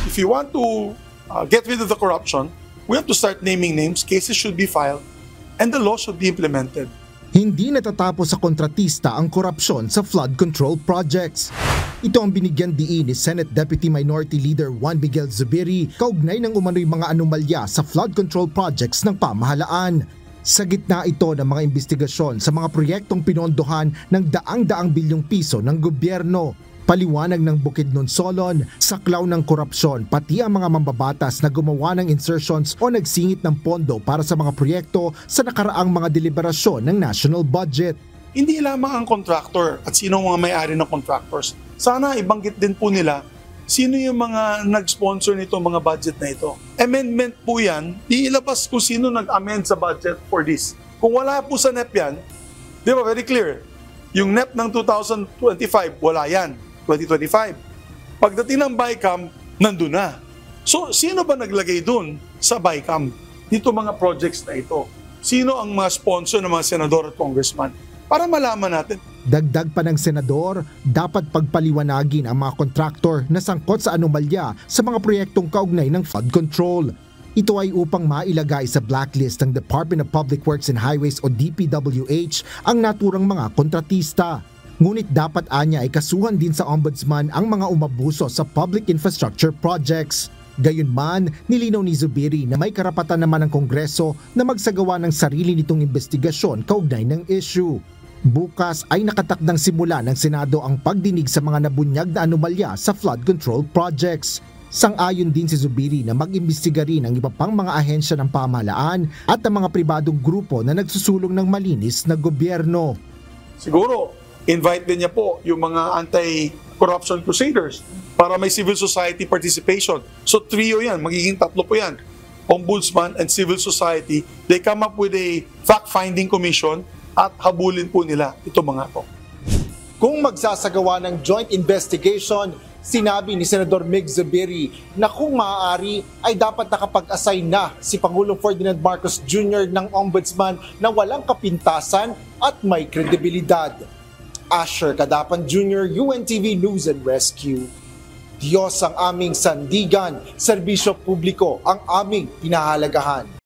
If you want to get rid of the corruption, we have to start naming names, cases should be filed, and the law should be implemented. Hindi natatapos sa kontratista ang korupsyon sa flood control projects. Ito ang binigyan diin ni Senate Deputy Minority Leader Juan Miguel Zubiri kaugnay ng umano'y mga anomalya sa flood control projects ng pamahalaan. Sa gitna ito ng mga investigasyon sa mga proyektong pinondohan ng daang-daang bilyong piso ng gobyerno. Paliwanag ng Bukidnon Solon, saklaw ng korupsyon pati ang mga mambabatas na gumawa ng insertions o nagsingit ng pondo para sa mga proyekto sa nakaraang mga deliberasyon ng national budget. Hindi lamang ang contractor at sino ang mga may-ari ng contractors. Sana ibanggit din po nila sino yung mga nag-sponsor nito mga budget na ito. Amendment po yan, iilabas kung sino nag-amend sa budget for this. Kung wala po sa NEP yan, di ba very clear, yung NEP ng 2025, wala yan. 2025. Pagdating ng BICAM, nandun na. So, sino ba naglagay dun sa BICAM? Dito mga projects na ito. Sino ang mga sponsor ng mga senador at congressman? Para malaman natin. Dagdag pa ng senador, dapat pagpaliwanagin ang mga kontraktor na sangkot sa anomalya sa mga proyektong kaugnay ng flood control. Ito ay upang mailagay sa blacklist ng Department of Public Works and Highways o DPWH ang naturang mga kontratista. Ngunit dapat anya ay kasuhan din sa ombudsman ang mga umabuso sa public infrastructure projects. Gayunman, nilinaw ni Zubiri na may karapatan naman ng Kongreso na magsagawa ng sarili nitong investigasyon kaugnay ng issue. Bukas ay nakatakdang simula ng Senado ang pagdinig sa mga nabunyag na anomalya sa flood control projects. Sang-ayon din si Zubiri na mag-imbestiga rin ang iba pang mga ahensya ng pamahalaan at ang mga pribadong grupo na nagsusulong ng malinis na gobyerno. Siguro, invite din niya po yung mga anti-corruption crusaders para may civil society participation. So trio yan, magiging tatlo po yan. Ombudsman and civil society, they come up with a fact-finding commission at habulin po nila ito mga to. Kung magsasagawa ng joint investigation, sinabi ni Senador Mig Zubiri na kung maaari ay dapat nakapag-assign na si Pangulong Ferdinand Marcos Jr. ng ombudsman na walang kapintasan at may kredibilidad. Asher Cadapan Jr., UNTV News and Rescue. Diyos ang aming sandigan, serbisyo publiko ang aming pinahalagahan.